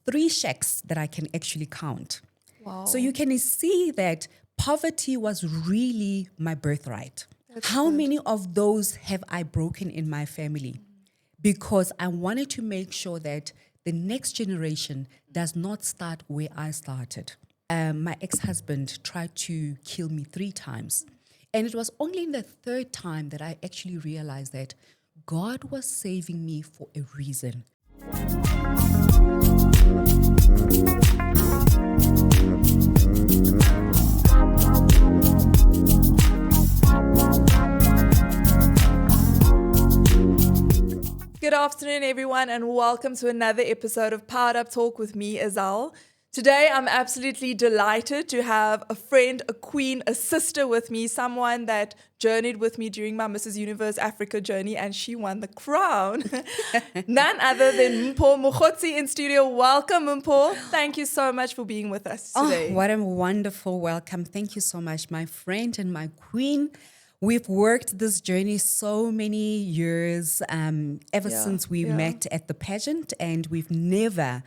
3 shacks that I can actually count. Wow. So you can see that poverty was really my birthright. How many of those have I broken in my family? Because I wanted to make sure that the next generation does not start where I started. My ex-husband tried to kill me 3 times. And it was only in the 3rd time that I actually realized that God was saving me for a reason. Good afternoon, everyone, and welcome to another episode of Powered Up Talk with me, Azal. Today, I'm absolutely delighted to have a friend, a queen, a sister with me, someone that journeyed with me during my Mrs. Universe Africa journey, and she won the crown. None other than Mpho Mogotsi in studio. Welcome, Mpho. Thank you so much for being with us today. Oh, what a wonderful welcome. Thank you so much, my friend and my queen. We've worked this journey so many years, ever since we met at the pageant, and we've never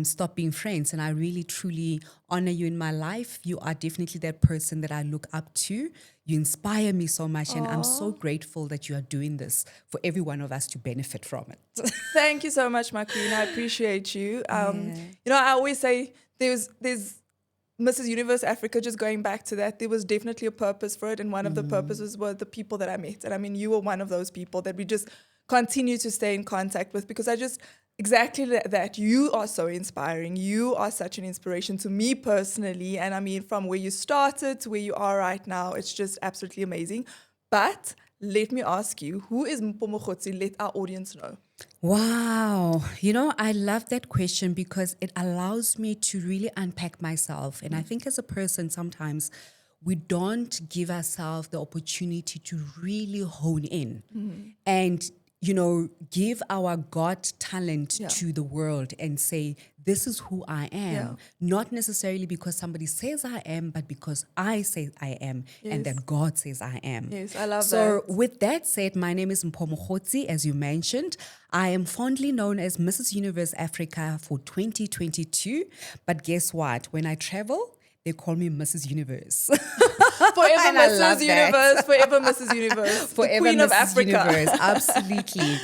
stopped being friends. And I really, truly honor you in my life. You are definitely that person that I look up to. You inspire me so much, and I'm so grateful that you are doing this for every one of us to benefit from it. Thank you so much, my queen. I appreciate you. You know, I always say there's Mrs. Universe Africa, just going back to that, there was definitely a purpose for it. And one of the purposes were the people that I met. And I mean, you were one of those people that we just continue to stay in contact with, because I just, exactly that, you are so inspiring. You are such an inspiration to me personally. And I mean, from where you started to where you are right now, it's just absolutely amazing. But let me ask you, who is Mpho Mogotsi? Let our audience know. Wow. You know, I love that question because it allows me to really unpack myself. And I think as a person, sometimes we don't give ourselves the opportunity to really hone in and, you know, give our God talent to the world and say, this is who I am. Not necessarily because somebody says I am, but because I say I am and that God says I am. Yes, I love that. So with that said, my name is Mpho Mogotsi, as you mentioned. I am fondly known as Mrs. Universe Africa for 2022. But guess what? When I travel, they call me Mrs. Universe. Forever Mrs. Universe, forever Mrs. Universe, forever the Queen Mrs. of Africa. Universe, absolutely.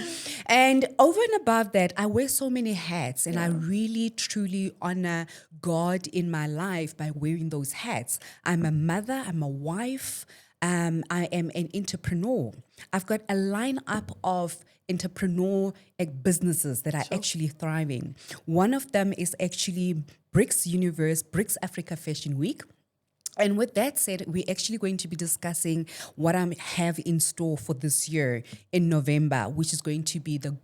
And over and above that, I wear so many hats, and I really, truly honor God in my life by wearing those hats. I'm a mother, I'm a wife, I am an entrepreneur. I've got a lineup of entrepreneur businesses that are actually thriving. One of them is actually BRICS Africa Fashion Week. And with that said, we're actually going to be discussing what I have in store for this year in November, which is going to be the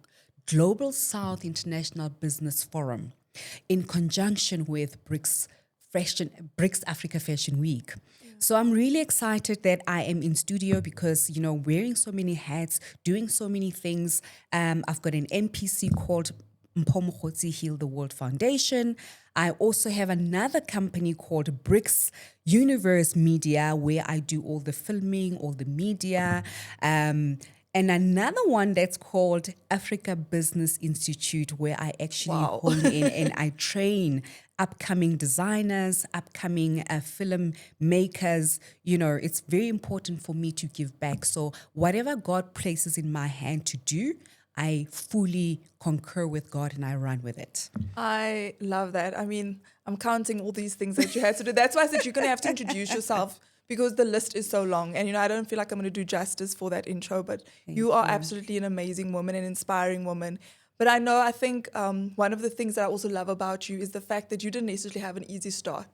Global South International Business Forum in conjunction with BRICS Africa Fashion Week. So I'm really excited that I am in studio because, you know, wearing so many hats, doing so many things. I've got an MPC called Mpho Mogotsi Heal the World Foundation. I also have another company called BRICS Universe Media, where I do all the filming, all the media, and another one that's called Africa Business Institute, where I actually hone in and I train upcoming designers, upcoming film makers. You know, it's very important for me to give back. So whatever God places in my hand to do, I fully concur with God and I run with it. I love that. I mean, I'm counting all these things that you had to do. That's why I said you're going to have to introduce yourself, because the list is so long. And, you know, I don't feel like I'm going to do justice for that intro, but you are absolutely an amazing woman, an inspiring woman. But I think one of the things that I also love about you is the fact that you didn't necessarily have an easy start.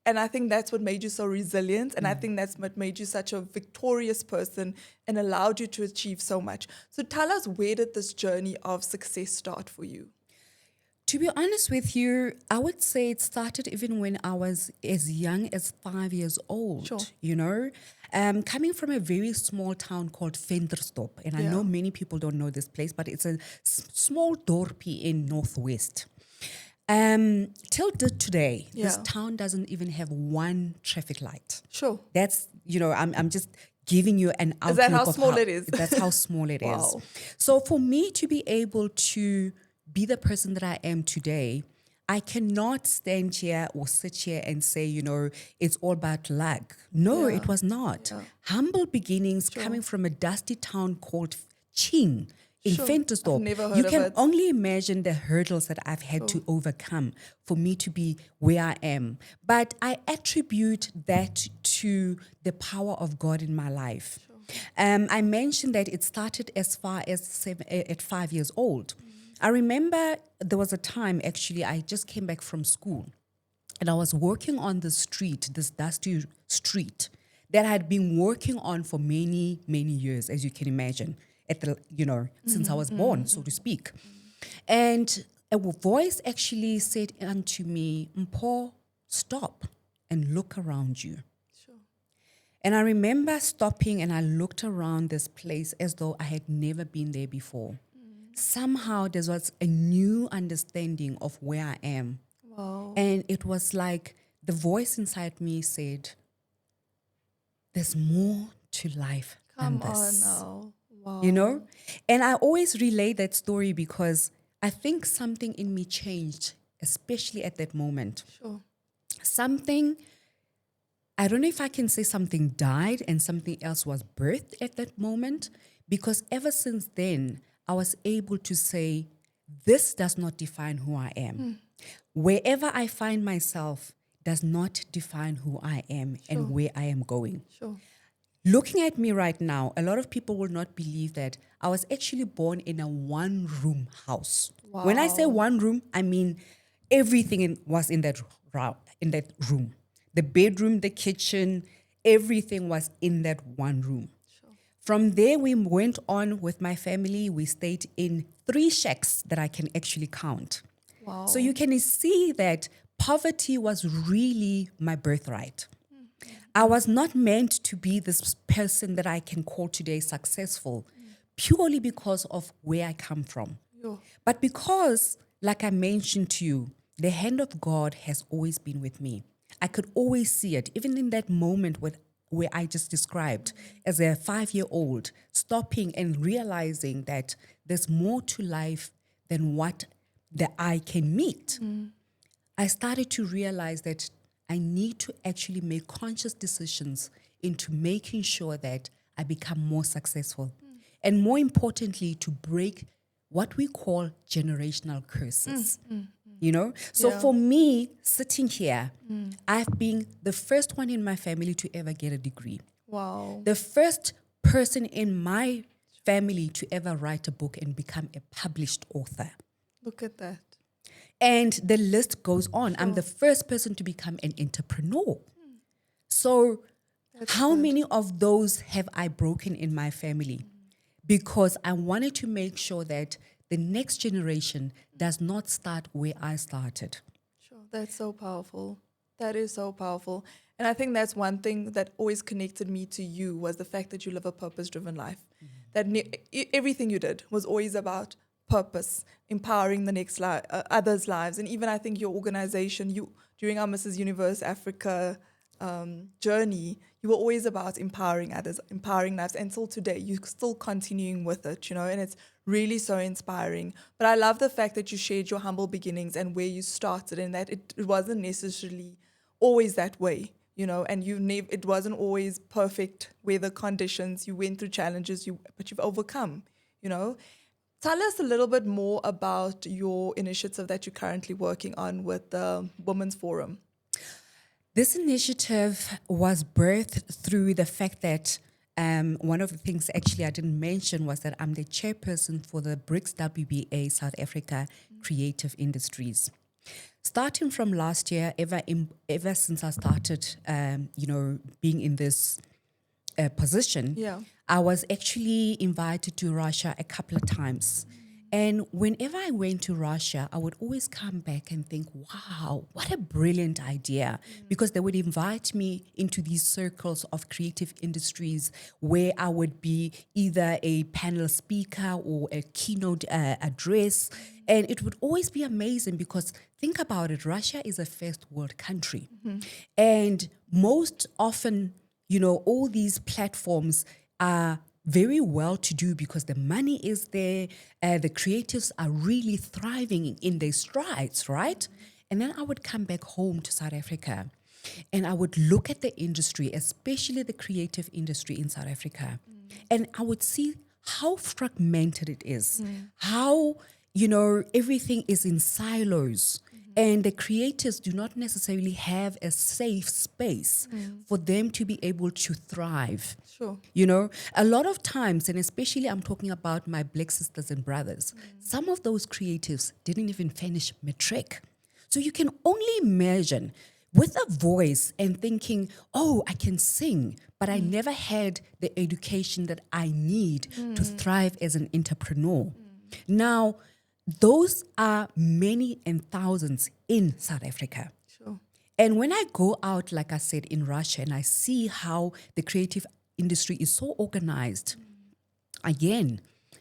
And I think that's what made you so resilient. And I think that's what made you such a victorious person and allowed you to achieve so much. So tell us, where did this journey of success start for you? To be honest with you, I would say it started even when I was as young as 5 years old, you know, coming from a very small town called Ventersdorp. And I know many people don't know this place, but it's a small dorpie in Northwest. Till today, this town doesn't even have one traffic light. That's, you know, I'm just giving you an outlook. Is that how small it is? That's how small it is. So for me to be able to be the person that I am today, I cannot stand here or sit here and say, you know, it's all about luck. No, Yeah. it was not. Yeah. Humble beginnings coming from a dusty town called Ching in Sure. I've Ventersdorp. never heard You of can it. only imagine the hurdles that I've had to overcome for me to be where I am. But I attribute that to the power of God in my life. I mentioned that it started as far as at 5 years old. I remember there was a time, actually, I just came back from school and I was working on the street, this dusty street that I had been working on for many, many years, as you can imagine, at the, since I was born, so to speak. And a voice actually said unto me, Mpho, stop and look around you. And I remember stopping and I looked around this place as though I had never been there before. Somehow there was a new understanding of where I am. Wow. And it was like the voice inside me said, there's more to life Come than on this. now. Wow. You know? And I always relay that story because I think something in me changed, especially at that moment. Sure. Something, I don't know if I can say something died and something else was birthed at that moment, because ever since then, I was able to say, this does not define who I am. Wherever I find myself does not define who I am and where I am going. Sure. Looking at me right now, a lot of people will not believe that I was actually born in a one-room house. When I say Wow. one room, I mean everything was in that room. The bedroom, the kitchen, everything was in that one room. From there, we went on with my family. We stayed in 3 shacks that I can actually count. Wow. So you can see that poverty was really my birthright. I was not meant to be this person that I can call today successful purely because of where I come from. Yeah. But because, like I mentioned to you, the hand of God has always been with me. I could always see it, even in that moment where I just described as a 5-year-old, stopping and realizing that there's more to life than what the eye can meet. I started to realize that I need to actually make conscious decisions into making sure that I become more successful. And more importantly, to break what we call generational curses. You know? So Yeah. for me, sitting here, I've been the first one in my family to ever get a degree. Wow. The first person in my family to ever write a book and become a published author. Look at that. And the list goes on. I'm the first person to become an entrepreneur. So how many of those have I broken in my family? Because I wanted to make sure that the next generation does not start where I started. Sure. That's so powerful. That is so powerful. And I think that's one thing that always connected me to you was the fact that you live a purpose-driven life. That everything you did was always about purpose, empowering the next others' lives. And even I think your organization, during our Mrs. Universe Africa journey, you were always about empowering others, empowering lives. And till today, you're still continuing with it, and it's really so inspiring. But I love the fact that you shared your humble beginnings and where you started, and that it wasn't necessarily always that way, and it wasn't always perfect weather conditions. You went through challenges, but you've overcome, Tell us a little bit more about your initiative that you're currently working on with the Women's Forum. This initiative was birthed through the fact that one of the things actually I didn't mention was that I'm the chairperson for the BRICS WBA South Africa Creative Industries. Starting from last year, ever since I started, being in this position, I was actually invited to Russia a couple of times. And whenever I went to Russia, I would always come back and think, wow, what a brilliant idea. Because they would invite me into these circles of creative industries where I would be either a panel speaker or a keynote address. And it would always be amazing because think about it, Russia is a first world country. And most often, all these platforms are very well to do because the money is there, the creatives are really thriving in their strides, right? And then I would come back home to South Africa and I would look at the industry, especially the creative industry in South Africa, and I would see how fragmented it is, how, everything is in silos. And the creators do not necessarily have a safe space for them to be able to thrive. Sure. A lot of times, and especially I'm talking about my Black sisters and brothers, some of those creatives didn't even finish matric. So you can only imagine with a voice and thinking, oh, I can sing, but I never had the education that I need to thrive as an entrepreneur. Now, those are many and thousands in South Africa. Sure. And when I go out, like I said, in Russia, and I see how the creative industry is so organized, again,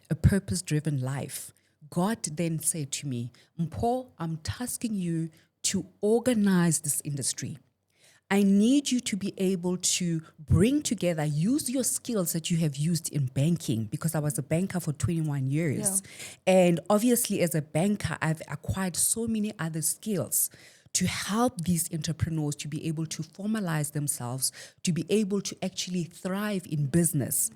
a purpose-driven life. God then said to me, Mpho, I'm tasking you to organize this industry. I need you to be able to bring together, use your skills that you have used in banking, because I was a banker for 21 years. Yeah. And obviously, as a banker, I've acquired so many other skills to help these entrepreneurs to be able to formalize themselves, to be able to actually thrive in business.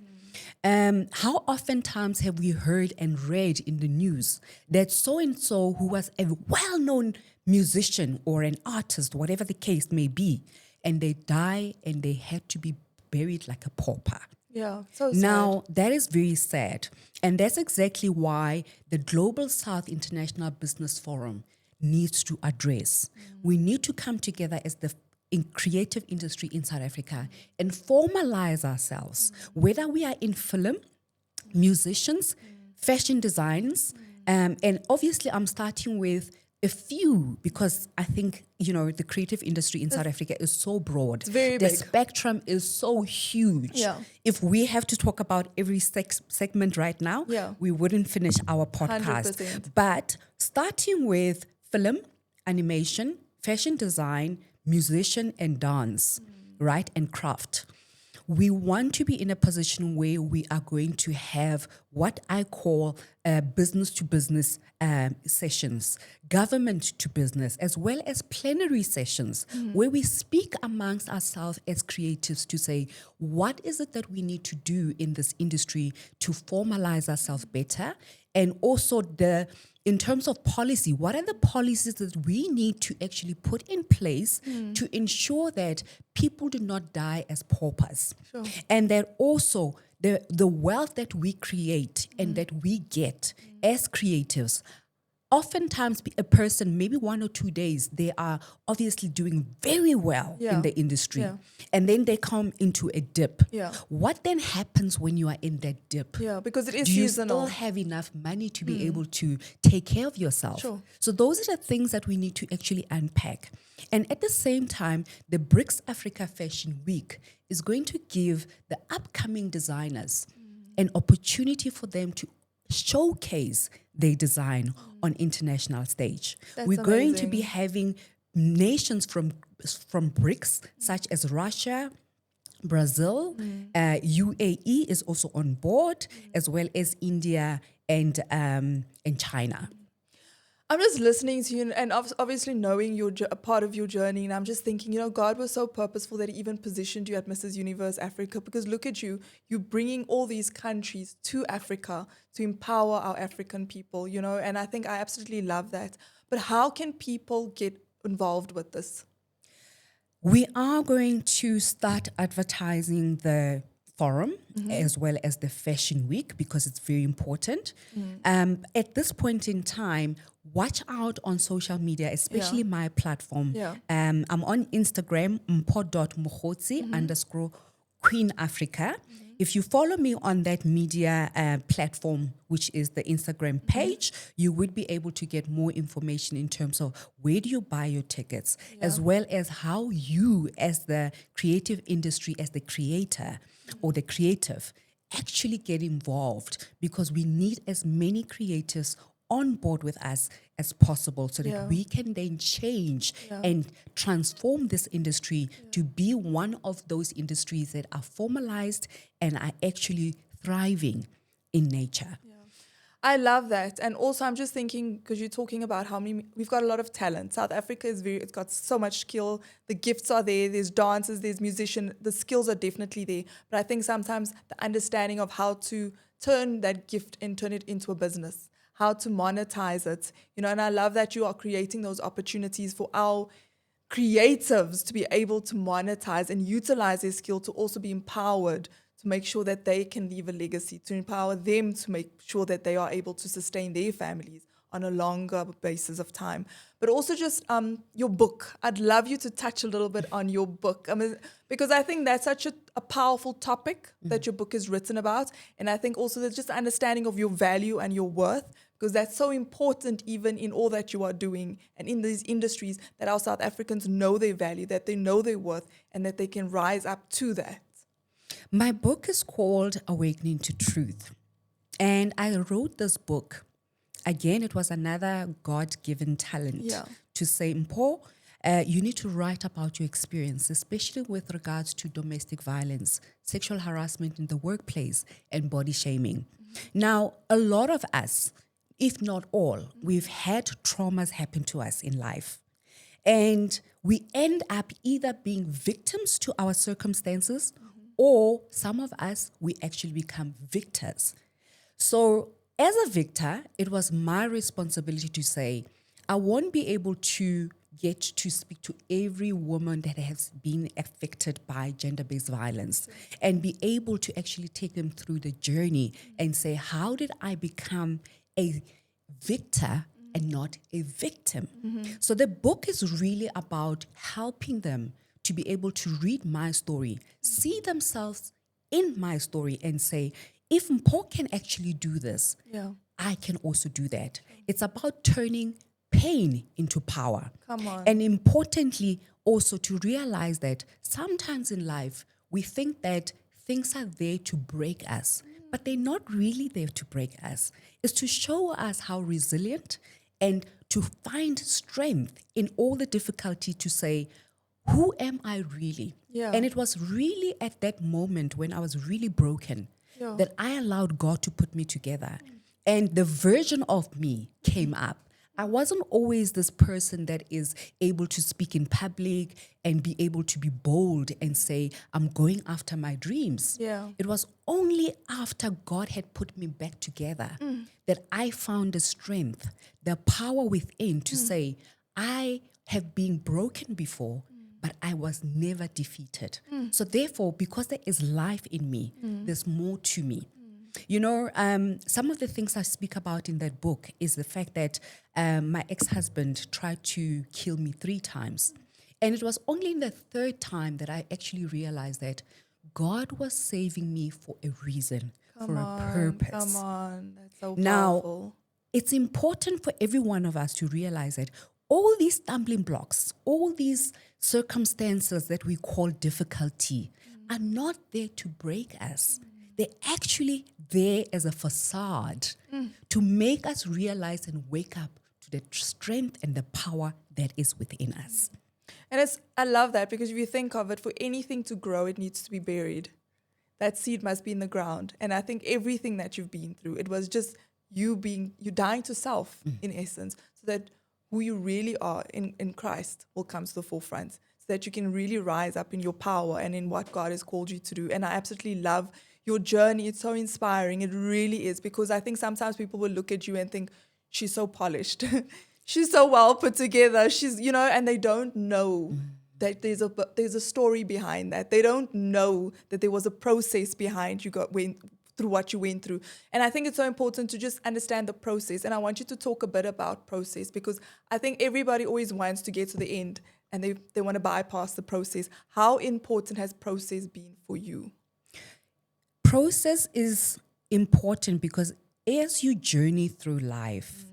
How oftentimes have we heard and read in the news that so-and-so who was a well-known musician or an artist, whatever the case may be, and they die and they had to be buried like a pauper. Yeah, so sad. Now, that is very sad. And that's exactly why the Global South International Business Forum needs to address. We need to come together as the creative industry in South Africa and formalize ourselves, whether we are in film, musicians, fashion designs, and obviously I'm starting with a few because I think, the creative industry in South Africa is so broad. It's very the big. spectrum is so huge. Yeah. If we have to talk about every segment right now, we wouldn't finish our podcast. 100%. But starting with film, animation, fashion design, musician and dance, right, and craft. We want to be in a position where we are going to have what I call business-to-business sessions, government-to-business, as well as plenary sessions, where we speak amongst ourselves as creatives to say, what is it that we need to do in this industry to formalize ourselves better? And also in terms of policy, what are the policies that we need to actually put in place to ensure that people do not die as paupers? Sure. And that also the wealth that we create and that we get as creatives, oftentimes a person, maybe 1 or 2 days, they are obviously doing very well in the industry. Yeah. And then they come into a dip. Yeah. What then happens when you are in that dip? Yeah, because it is Do you seasonal. still have enough money to be able to take care of yourself? Sure. So those are the things that we need to actually unpack. And at the same time, the BRICS Africa Fashion Week is going to give the upcoming designers an opportunity for them to showcase their design on international stage. That's We're going to amazing. be having nations from BRICS, such as Russia, Brazil, UAE is also on board, as well as India and China. I'm just listening to you and obviously knowing a part of your journey. And I'm just thinking, God was so purposeful that he even positioned you at Mrs. Universe Africa, because look at you, you're bringing all these countries to Africa to empower our African people, and I think I absolutely love that. But how can people get involved with this? We are going to start advertising the forum as well as the fashion week because it's very important. At this point in time, watch out on social media, especially my platform. I'm on Instagram, Mpho Mogotsi _Queen Africa. If you follow me on that media platform, which is the Instagram page, you would be able to get more information in terms of where do you buy your tickets, as well as how you, as the creative industry, as the creator or the creative, actually get involved, because we need as many creators on board with us as possible so that we can then change and transform this industry to be one of those industries that are formalized and are actually thriving in nature. I love that. And also I'm just thinking, because you're talking about how many, we've got a lot of talent. South Africa it's got so much skill. The gifts are there. There's dancers, there's musicians. The skills are definitely there. But I think sometimes the understanding of how to turn that gift and turn it into a business, how to monetize it, and I love that you are creating those opportunities for our creatives to be able to monetize and utilize their skill to also be empowered to make sure that they can leave a legacy, to empower them to make sure that they are able to sustain their families on a longer basis of time. But also just your book. I'd love you to touch a little bit on your book. Because I think that's such a powerful topic that your book is written about. And I think also there's just understanding of your value and your worth, because that's so important even in all that you are doing and in these industries, that our South Africans know their value, that they know their worth, and that they can rise up to that. My book is called Awakening to Truth. And I wrote this book. Again, it was another God-given talent to say, Mpho, you need to write about your experience, especially with regards to domestic violence, sexual harassment in the workplace, and body shaming. Now, a lot of us, if not all, we've had traumas happen to us in life. And we end up either being victims to our circumstances, or some of us, we actually become victors. So as a victor, it was my responsibility to say, I won't be able to get to speak to every woman that has been affected by gender-based violence and be able to actually take them through the journey and say, how did I become a victor and not a victim? So the book is really about helping them to be able to read my story, see themselves in my story and say, if Mpho can actually do this, I can also do that. It's about turning pain into power. Come on. And importantly, also to realize that sometimes in life, we think that things are there to break us, but they're not really there to break us. It's to show us how resilient and to find strength in all the difficulty to say, who am I really? And it was really at that moment when I was really broken that I allowed God to put me together. And the version of me came up. I wasn't always this person that is able to speak in public and be able to be bold and say, I'm going after my dreams. It was only after God had put me back together that I found the strength, the power within to say, I have been broken before, but I was never defeated. So therefore, because there is life in me, there's more to me. Some of the things I speak about in that book is the fact that my ex-husband tried to kill me 3 times. And it was only in the 3rd time that I actually realized that God was saving me for a reason, for a purpose. Come on, that's so Now, powerful. it's important for every one of us to realize that all these stumbling blocks, all these circumstances that we call difficulty are not there to break us. They're actually there as a facade to make us realize and wake up to the strength and the power that is within us. And I love that, because if you think of it, for anything to grow, it needs to be buried. That seed must be in the ground. And I think everything that you've been through, it was just you dying to self, in essence, so that who you really are in Christ will come to the forefront, so that you can really rise up in your power and in what God has called you to do. And I absolutely love your journey. It's so inspiring. It really is, because I think sometimes people will look at you and think, she's so polished. She's so well put together. She's, and they don't know that there's a story behind that. They don't know that there was a process behind through what you went through. And I think it's so important to just understand the process. And I want you to talk a bit about process, because I think everybody always wants to get to the end and they want to bypass the process. How important has process been for you? Process is important because as you journey through life,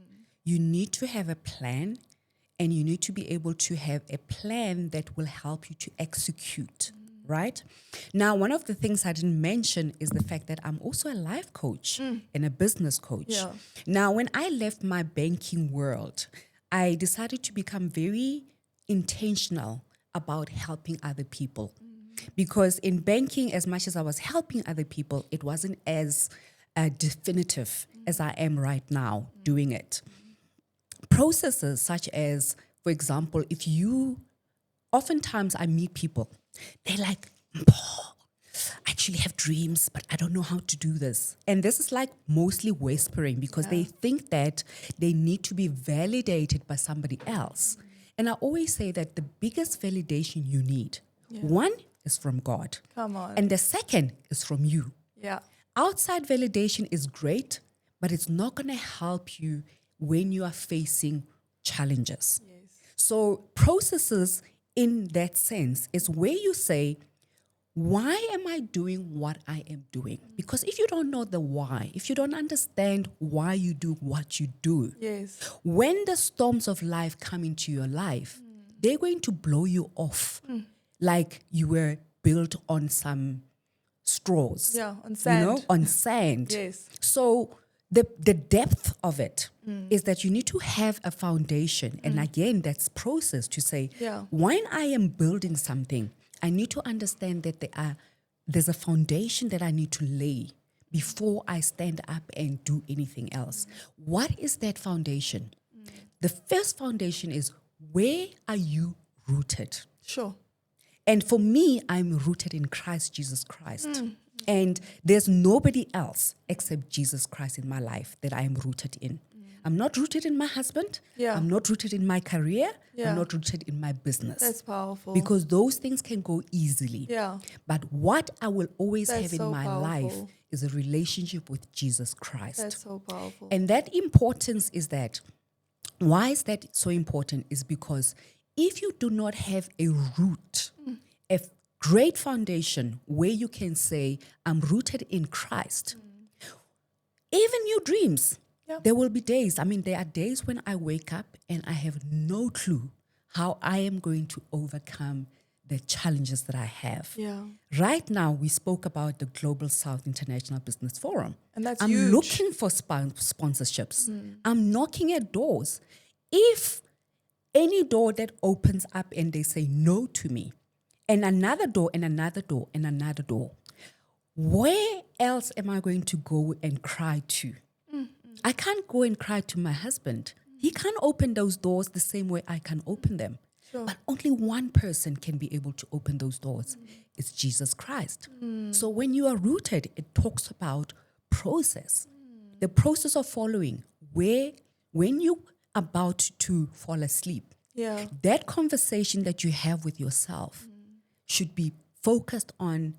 you need to have a plan, and you need to be able to have a plan that will help you to execute, right? Now, one of the things I didn't mention is the fact that I'm also a life coach and a business coach. Now, when I left my banking world, I decided to become very intentional about helping other people. Because in banking, as much as I was helping other people, it wasn't as definitive as I am right now doing it. Processes such as, for example, oftentimes I meet people, they're like, "Mpho, I actually have dreams, but I don't know how to do this." And this is like mostly whispering because they think that they need to be validated by somebody else. And I always say that the biggest validation you need, one is from God. Come on. And the second is from you. Yeah. Outside validation is great, but it's not going to help you when you are facing challenges. Yes. So processes in that sense is where you say, why am I doing what I am doing? Because if you don't know the why, if you don't understand why you do what you do, Yes. when the storms of life come into your life, they're going to blow you off like you were built on some straws. Yeah, on sand. You know, on sand. Yes. So the depth of it is that you need to have a foundation. And again, that's process to say, when I am building something, I need to understand that there's a foundation that I need to lay before I stand up and do anything else. What is that foundation? The first foundation is, where are you rooted? Sure. And for me, I'm rooted in Christ Jesus Christ. And there's nobody else except Jesus Christ in my life that I am rooted in. I'm not rooted in my husband. Yeah. I'm not rooted in my career. Yeah. I'm not rooted in my business. That's powerful. Because those things can go easily. Yeah. But what I will always That's have in so my powerful. life is a relationship with Jesus Christ. That's so powerful. And that importance is that, why is that so important? Is because if you do not have a root, a great foundation where you can say, I'm rooted in Christ, even your dreams, there will be days. I mean, there are days when I wake up and I have no clue how I am going to overcome the challenges that I have. Yeah. Right now, we spoke about the Global South International Business Forum. And that's I'm huge. looking for sponsorships. I'm knocking at doors. If any door that opens up and they say no to me, and another door, and another door, and another door, where else am I going to go and cry to? I can't go and cry to my husband. He can't open those doors the same way I can open them. Sure. But only one person can be able to open those doors. It's Jesus Christ. So when you are rooted, it talks about process. The process of following, where when you about to fall asleep, that conversation that you have with yourself should be focused on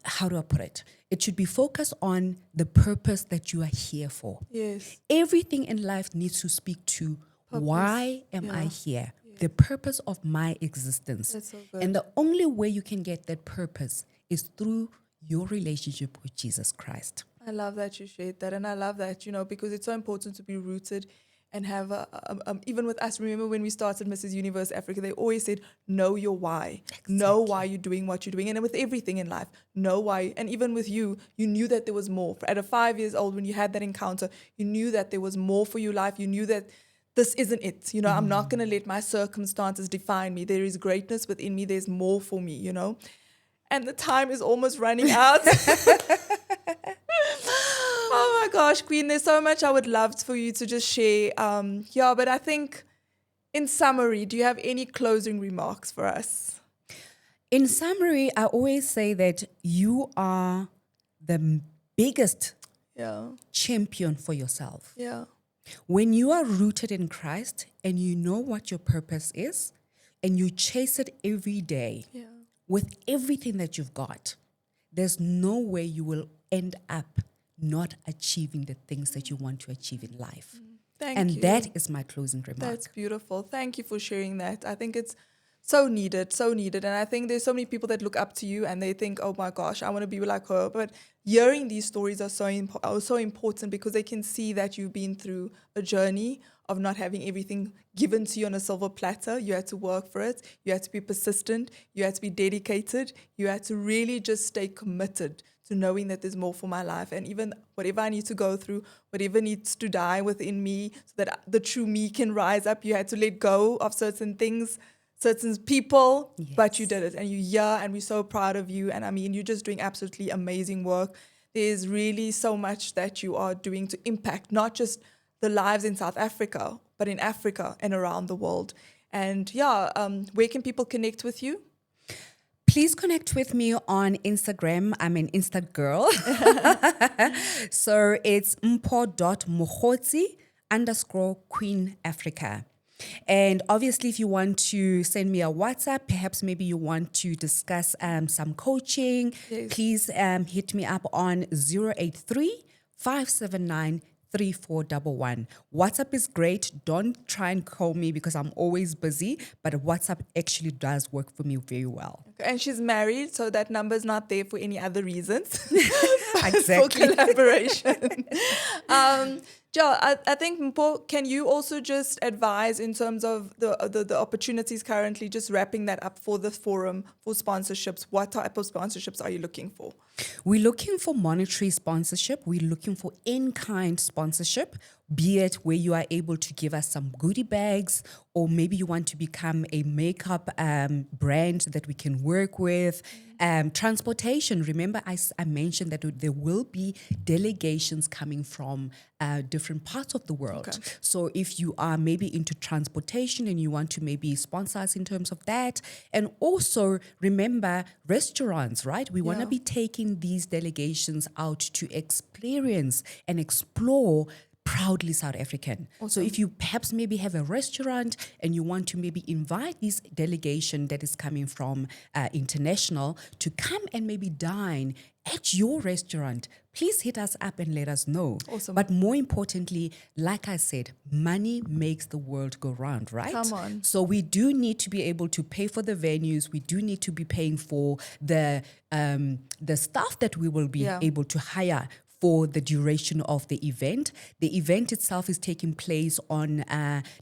how do I put it? It should be focused on the purpose that you are here for. Yes. Everything in life needs to speak to Purpose. why am I here? The purpose of my existence. That's so good. And the only way you can get that purpose is through your relationship with Jesus Christ. I love that you shared that. And I love that, because it's so important to be rooted and have even with us, remember when we started Mrs. Universe Africa, they always said, know your why. Exactly. Know why you're doing what you're doing. And with everything in life, know why. And even with you knew that there was more. At 5 years old, when you had that encounter, you knew that there was more for your life. You knew that this isn't it. I'm not going to let my circumstances define me. There is greatness within me. There's more for me, And the time is almost running out. Oh my gosh, Queen, there's so much I would love for you to just share. But I think in summary, do you have any closing remarks for us? In summary, I always say that you are the biggest champion for yourself. Yeah. When you are rooted in Christ and you know what your purpose is and you chase it every day with everything that you've got, there's no way you will end up not achieving the things that you want to achieve in life. Thank you. And that is my closing remark. That's beautiful. Thank you for sharing that. I think it's so needed, so needed. And I think there's so many people that look up to you and they think, oh my gosh, I want to be like her. But hearing these stories are so important because they can see that you've been through a journey of not having everything given to you on a silver platter. You had to work for it. You had to be persistent. You had to be dedicated. You had to really just stay committed to knowing that there's more for my life. And even whatever I need to go through, whatever needs to die within me so that the true me can rise up, you had to let go of certain things, certain people, Yes. but you did it and you're here and we're so proud of you. And I mean, you're just doing absolutely amazing work. There's really so much that you are doing to impact not just the lives in South Africa, but in Africa and around the world. And where can people connect with you? Please connect with me on Instagram. I'm an Insta girl. So it's mpho.mogotsi_Queen Africa. And obviously, if you want to send me a WhatsApp, perhaps maybe you want to discuss some coaching, Yes. please hit me up on 083-579-3411. WhatsApp is great. Don't try and call me because I'm always busy, but WhatsApp actually does work for me very well. And she's married, so that number's not there for any other reasons. Exactly. For collaboration. Joe, I think, Mpho, can you also just advise in terms of the opportunities currently, just wrapping that up for the forum, for sponsorships? What type of sponsorships are you looking for? We're looking for monetary sponsorship. We're looking for in-kind sponsorship, be it where you are able to give us some goodie bags, or maybe you want to become a makeup brand that we can work with. Transportation. Remember, I mentioned that there will be delegations coming from different parts of the world. Okay. So if you are maybe into transportation and you want to maybe sponsor us in terms of that. And also remember restaurants, right? We want to be taking these delegations out to experience and explore proudly South African. So if you perhaps maybe have a restaurant and you want to maybe invite this delegation that is coming from international to come and maybe dine at your restaurant, please hit us up and let us know. Awesome. But more importantly, like I said, money makes the world go round, right? Come on. So we do need to be able to pay for the venues. We do need to be paying for the staff that we will be able to hire for the duration of the event. The event itself is taking place on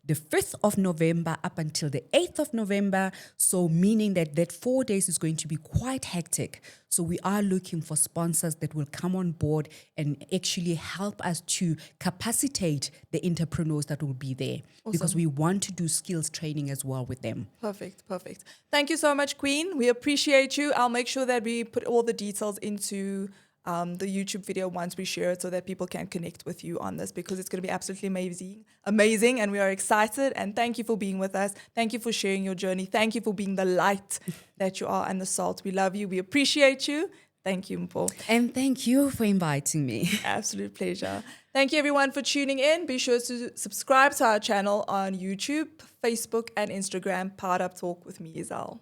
the 5th of November up until the 8th of November. So meaning that 4 days is going to be quite hectic. So we are looking for sponsors that will come on board and actually help us to capacitate the entrepreneurs that will be there. Because we want to do skills training as well with them. Perfect. Thank you so much, Queen. We appreciate you. I'll make sure that we put all the details into the YouTube video once we share it so that people can connect with you on this, because it's going to be absolutely amazing, and we are excited. And thank you for being with us. Thank you for sharing your journey. Thank you for being the light that you are and the salt. We love you. We appreciate you. Thank you, Mpho. And thank you for inviting me. Absolute pleasure. Thank you, everyone, for tuning in. Be sure to subscribe to our channel on YouTube, Facebook, and Instagram. Powered Up Talk with me, Izal.